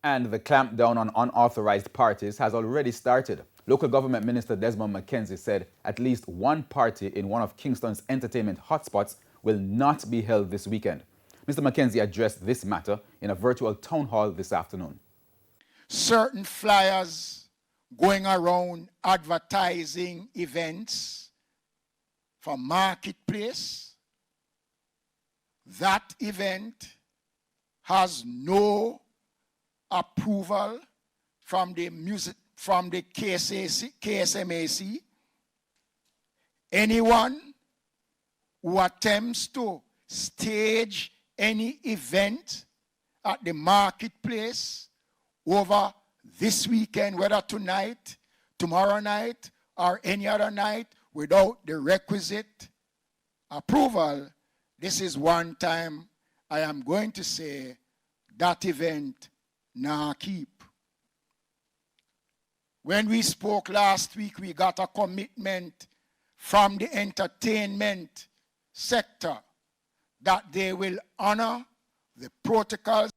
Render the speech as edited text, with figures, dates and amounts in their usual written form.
And the clampdown on unauthorized parties has already started. Local government minister Desmond McKenzie said at least one party in one of Kingston's entertainment hotspots will not be held this weekend. Mr. McKenzie addressed this matter in a virtual town hall this afternoon. Certain flyers going around advertising events for marketplace. That event has no approval from the KSMAC. Anyone who attempts to stage any event at the marketplace over this weekend, whether tonight, tomorrow night, or any other night, without the requisite approval, this is one time I am going to say that event nah keep. When we spoke last week, we got a commitment from the entertainment sector that they will honor the protocols